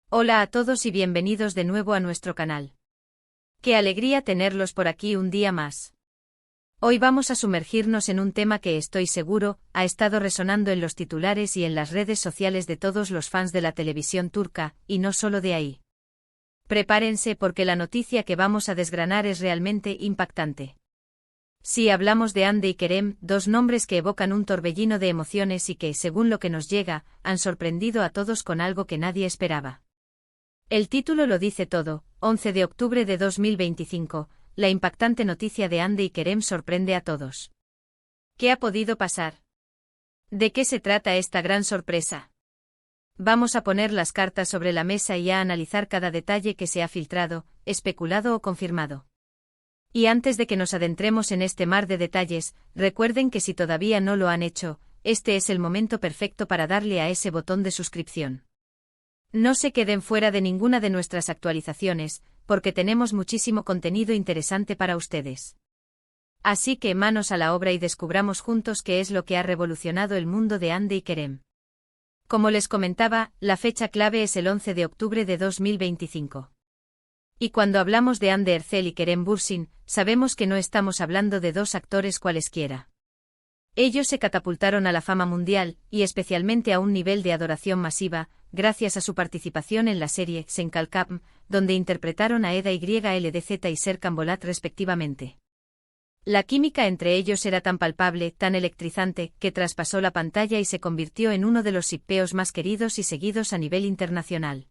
Hola a todos y bienvenidos de nuevo a nuestro canal. Qué alegría tenerlos por aquí un día más. Hoy vamos a sumergirnos en un tema que estoy seguro ha estado resonando en los titulares y en las redes sociales de todos los fans de la televisión turca, y no solo de ahí. Prepárense porque la noticia que vamos a desgranar es realmente impactante. Sí, hablamos de Hande y Kerem, dos nombres que evocan un torbellino de emociones y que, según lo que nos llega, han sorprendido a todos con algo que nadie esperaba. El título lo dice todo: 11 de octubre de 2025, la impactante noticia de Hande y Kerem sorprende a todos. ¿Qué ha podido pasar? ¿De qué se trata esta gran sorpresa? Vamos a poner las cartas sobre la mesa y a analizar cada detalle que se ha filtrado, especulado o confirmado. Y antes de que nos adentremos en este mar de detalles, recuerden que si todavía no lo han hecho, este es el momento perfecto para darle a ese botón de suscripción. No se queden fuera de ninguna de nuestras actualizaciones, porque tenemos muchísimo contenido interesante para ustedes. Así que manos a la obra y descubramos juntos qué es lo que ha revolucionado el mundo de Hande y Kerem. Como les comentaba, la fecha clave es el 11 de octubre de 2025. Y cuando hablamos de Hande Erçel y Kerem Bürsin, sabemos que no estamos hablando de dos actores cualesquiera. Ellos se catapultaron a la fama mundial, y especialmente a un nivel de adoración masiva, gracias a su participación en la serie Sen Kalkam, donde interpretaron a Eda YLDZ y Serkan Bolat respectivamente. La química entre ellos era tan palpable, tan electrizante, que traspasó la pantalla y se convirtió en uno de los shippeos más queridos y seguidos a nivel internacional.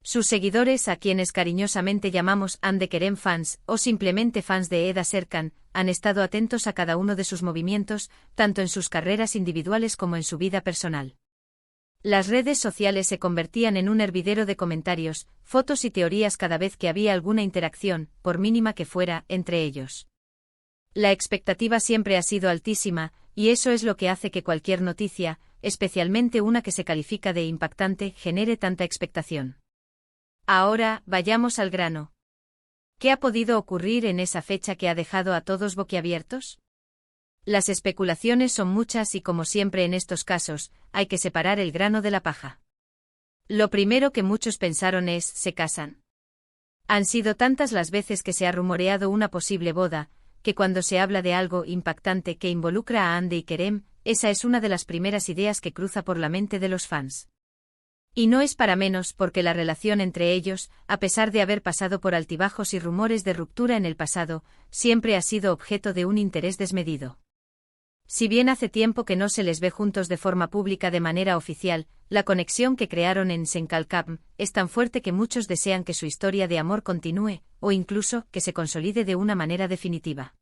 Sus seguidores, a quienes cariñosamente llamamos Hande Kerem fans, o simplemente fans de Eda Serkan, han estado atentos a cada uno de sus movimientos, tanto en sus carreras individuales como en su vida personal. Las redes sociales se convertían en un hervidero de comentarios, fotos y teorías cada vez que había alguna interacción, por mínima que fuera, entre ellos. La expectativa siempre ha sido altísima, y eso es lo que hace que cualquier noticia, especialmente una que se califica de impactante, genere tanta expectación. Ahora, vayamos al grano. ¿Qué ha podido ocurrir en esa fecha que ha dejado a todos boquiabiertos? Las especulaciones son muchas y, como siempre en estos casos, hay que separar el grano de la paja. Lo primero que muchos pensaron es: ¿se casan? Han sido tantas las veces que se ha rumoreado una posible boda, que cuando se habla de algo impactante que involucra a Hande y Kerem, esa es una de las primeras ideas que cruza por la mente de los fans. Y no es para menos porque la relación entre ellos, a pesar de haber pasado por altibajos y rumores de ruptura en el pasado, siempre ha sido objeto de un interés desmedido. Si bien hace tiempo que no se les ve juntos de forma pública de manera oficial, la conexión que crearon en Sen Kalkam es tan fuerte que muchos desean que su historia de amor continúe, o incluso que se consolide de una manera definitiva.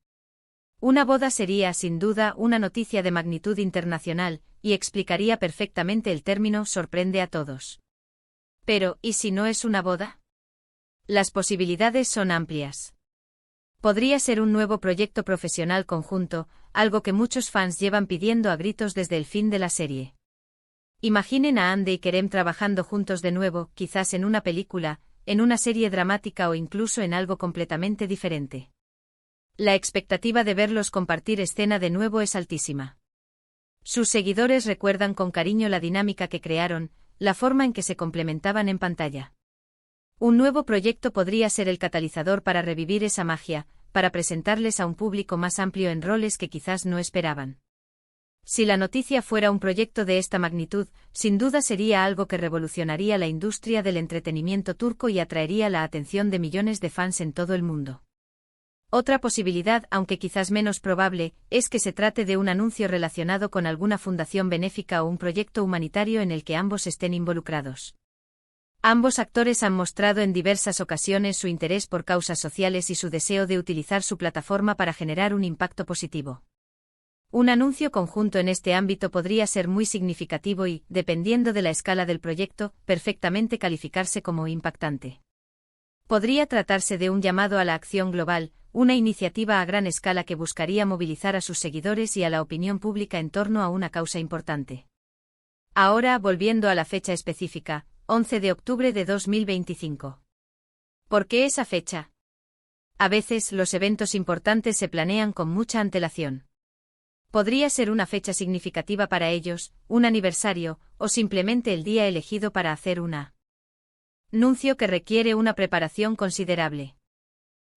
Una boda sería, sin duda, una noticia de magnitud internacional, y explicaría perfectamente el término sorprende a todos. Pero, ¿y si no es una boda? Las posibilidades son amplias. Podría ser un nuevo proyecto profesional conjunto, algo que muchos fans llevan pidiendo a gritos desde el fin de la serie. Imaginen a Hande y Kerem trabajando juntos de nuevo, quizás en una película, en una serie dramática o incluso en algo completamente diferente. La expectativa de verlos compartir escena de nuevo es altísima. Sus seguidores recuerdan con cariño la dinámica que crearon, la forma en que se complementaban en pantalla. Un nuevo proyecto podría ser el catalizador para revivir esa magia, para presentarles a un público más amplio en roles que quizás no esperaban. Si la noticia fuera un proyecto de esta magnitud, sin duda sería algo que revolucionaría la industria del entretenimiento turco y atraería la atención de millones de fans en todo el mundo. Otra posibilidad, aunque quizás menos probable, es que se trate de un anuncio relacionado con alguna fundación benéfica o un proyecto humanitario en el que ambos estén involucrados. Ambos actores han mostrado en diversas ocasiones su interés por causas sociales y su deseo de utilizar su plataforma para generar un impacto positivo. Un anuncio conjunto en este ámbito podría ser muy significativo y, dependiendo de la escala del proyecto, perfectamente calificarse como impactante. Podría tratarse de un llamado a la acción global, una iniciativa a gran escala que buscaría movilizar a sus seguidores y a la opinión pública en torno a una causa importante. Ahora, volviendo a la fecha específica, 11 de octubre de 2025. ¿Por qué esa fecha? A veces los eventos importantes se planean con mucha antelación. Podría ser una fecha significativa para ellos, un aniversario, o simplemente el día elegido para hacer una Anuncio que requiere una preparación considerable.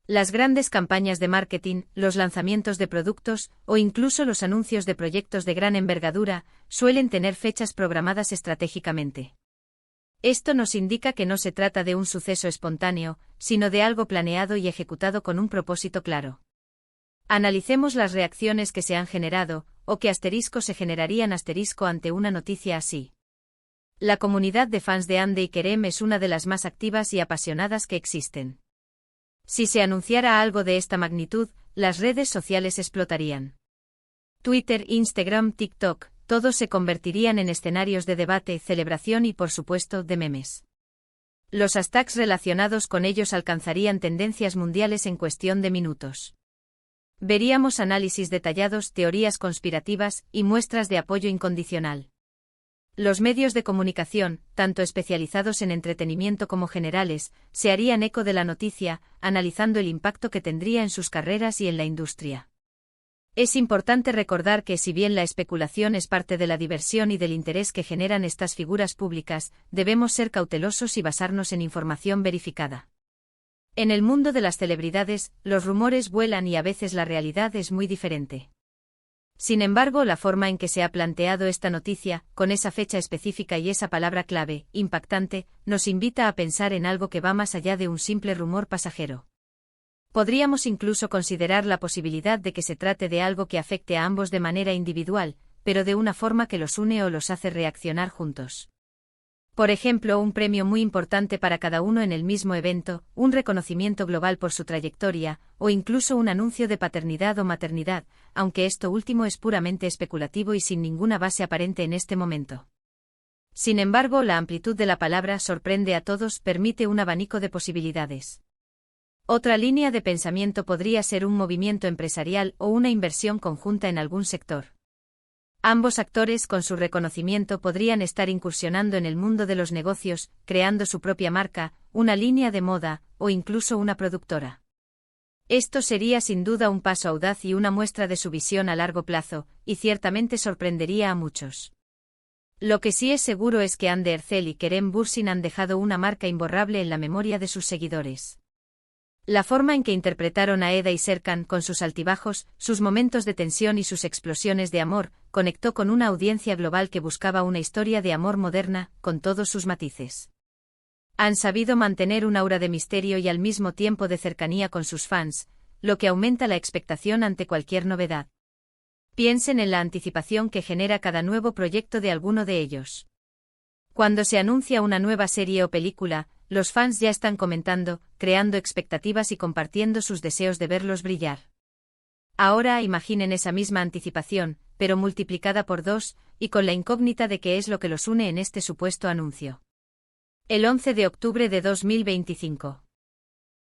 Las grandes campañas de marketing, los lanzamientos de productos, o incluso los anuncios de proyectos de gran envergadura, suelen tener fechas programadas estratégicamente. Esto nos indica que no se trata de un suceso espontáneo, sino de algo planeado y ejecutado con un propósito claro. Analicemos las reacciones que se han generado, o que se generarían ante una noticia así. La comunidad de fans de Hande y Kerem es una de las más activas y apasionadas que existen. Si se anunciara algo de esta magnitud, las redes sociales explotarían. Twitter, Instagram, TikTok, todos se convertirían en escenarios de debate, celebración y, por supuesto, de memes. Los hashtags relacionados con ellos alcanzarían tendencias mundiales en cuestión de minutos. Veríamos análisis detallados, teorías conspirativas y muestras de apoyo incondicional. Los medios de comunicación, tanto especializados en entretenimiento como generales, se harían eco de la noticia, analizando el impacto que tendría en sus carreras y en la industria. Es importante recordar que si bien la especulación es parte de la diversión y del interés que generan estas figuras públicas, debemos ser cautelosos y basarnos en información verificada. En el mundo de las celebridades, los rumores vuelan y a veces la realidad es muy diferente. Sin embargo, la forma en que se ha planteado esta noticia, con esa fecha específica y esa palabra clave, impactante, nos invita a pensar en algo que va más allá de un simple rumor pasajero. Podríamos incluso considerar la posibilidad de que se trate de algo que afecte a ambos de manera individual, pero de una forma que los une o los hace reaccionar juntos. Por ejemplo, un premio muy importante para cada uno en el mismo evento, un reconocimiento global por su trayectoria, o incluso un anuncio de paternidad o maternidad, aunque esto último es puramente especulativo y sin ninguna base aparente en este momento. Sin embargo, la amplitud de la palabra sorprende a todos, permite un abanico de posibilidades. Otra línea de pensamiento podría ser un movimiento empresarial o una inversión conjunta en algún sector. Ambos actores con su reconocimiento podrían estar incursionando en el mundo de los negocios, creando su propia marca, una línea de moda, o incluso una productora. Esto sería sin duda un paso audaz y una muestra de su visión a largo plazo, y ciertamente sorprendería a muchos. Lo que sí es seguro es que Hande Erçel y Kerem Bürsin han dejado una marca imborrable en la memoria de sus seguidores. La forma en que interpretaron a Eda y Serkan con sus altibajos, sus momentos de tensión y sus explosiones de amor, conectó con una audiencia global que buscaba una historia de amor moderna, con todos sus matices. Han sabido mantener un aura de misterio y al mismo tiempo de cercanía con sus fans, lo que aumenta la expectación ante cualquier novedad. Piensen en la anticipación que genera cada nuevo proyecto de alguno de ellos. Cuando se anuncia una nueva serie o película, los fans ya están comentando, creando expectativas y compartiendo sus deseos de verlos brillar. Ahora imaginen esa misma anticipación, pero multiplicada por 2, y con la incógnita de qué es lo que los une en este supuesto anuncio. El 11 de octubre de 2025.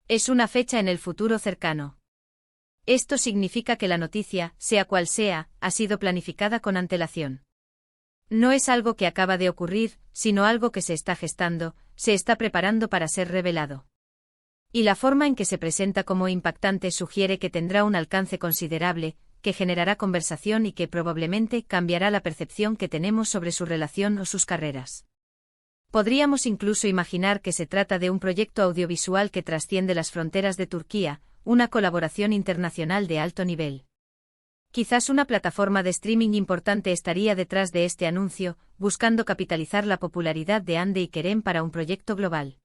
Es una fecha en el futuro cercano. Esto significa que la noticia, sea cual sea, ha sido planificada con antelación. No es algo que acaba de ocurrir, sino algo que se está gestando, se está preparando para ser revelado. Y la forma en que se presenta como impactante sugiere que tendrá un alcance considerable, que generará conversación y que probablemente cambiará la percepción que tenemos sobre su relación o sus carreras. Podríamos incluso imaginar que se trata de un proyecto audiovisual que trasciende las fronteras de Turquía, una colaboración internacional de alto nivel. Quizás una plataforma de streaming importante estaría detrás de este anuncio, buscando capitalizar la popularidad de Hande y Kerem para un proyecto global.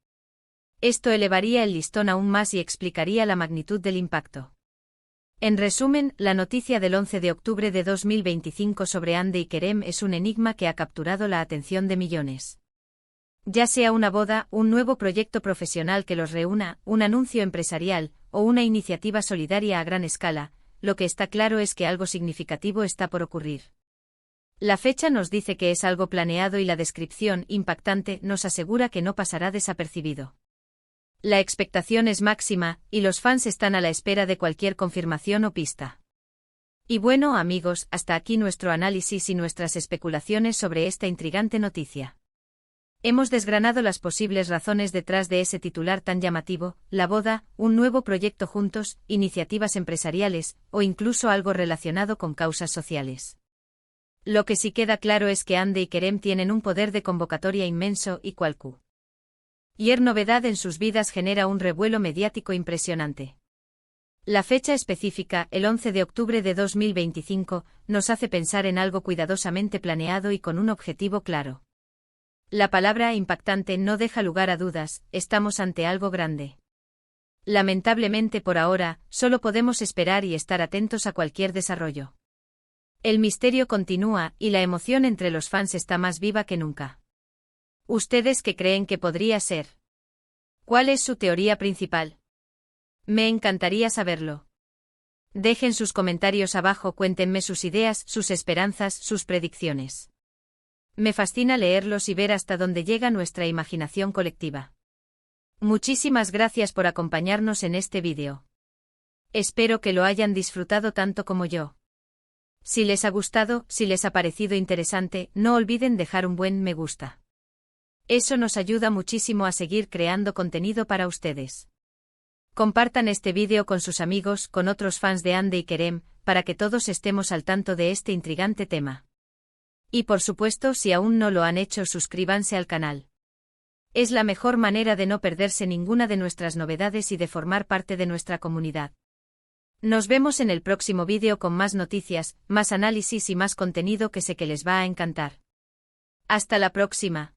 Esto elevaría el listón aún más y explicaría la magnitud del impacto. En resumen, la noticia del 11 de octubre de 2025 sobre Hande y Kerem es un enigma que ha capturado la atención de millones. Ya sea una boda, un nuevo proyecto profesional que los reúna, un anuncio empresarial, o una iniciativa solidaria a gran escala, lo que está claro es que algo significativo está por ocurrir. La fecha nos dice que es algo planeado y la descripción impactante nos asegura que no pasará desapercibido. La expectación es máxima, y los fans están a la espera de cualquier confirmación o pista. Y bueno, amigos, hasta aquí nuestro análisis y nuestras especulaciones sobre esta intrigante noticia. Hemos desgranado las posibles razones detrás de ese titular tan llamativo, la boda, un nuevo proyecto juntos, iniciativas empresariales, o incluso algo relacionado con causas sociales. Lo que sí queda claro es que Hande y Kerem tienen un poder de convocatoria inmenso y cualquier Novedad en sus vidas genera un revuelo mediático impresionante. La fecha específica, el 11 de octubre de 2025, nos hace pensar en algo cuidadosamente planeado y con un objetivo claro. La palabra impactante no deja lugar a dudas, estamos ante algo grande. Lamentablemente por ahora, solo podemos esperar y estar atentos a cualquier desarrollo. El misterio continúa, y la emoción entre los fans está más viva que nunca. ¿Ustedes qué creen que podría ser? ¿Cuál es su teoría principal? Me encantaría saberlo. Dejen sus comentarios abajo, cuéntenme sus ideas, sus esperanzas, sus predicciones. Me fascina leerlos y ver hasta dónde llega nuestra imaginación colectiva. Muchísimas gracias por acompañarnos en este vídeo. Espero que lo hayan disfrutado tanto como yo. Si les ha gustado, si les ha parecido interesante, no olviden dejar un buen me gusta. Eso nos ayuda muchísimo a seguir creando contenido para ustedes. Compartan este vídeo con sus amigos, con otros fans de Ande y Kerem, para que todos estemos al tanto de este intrigante tema. Y por supuesto, si aún no lo han hecho, suscríbanse al canal. Es la mejor manera de no perderse ninguna de nuestras novedades y de formar parte de nuestra comunidad. Nos vemos en el próximo vídeo con más noticias, más análisis y más contenido que sé que les va a encantar. Hasta la próxima.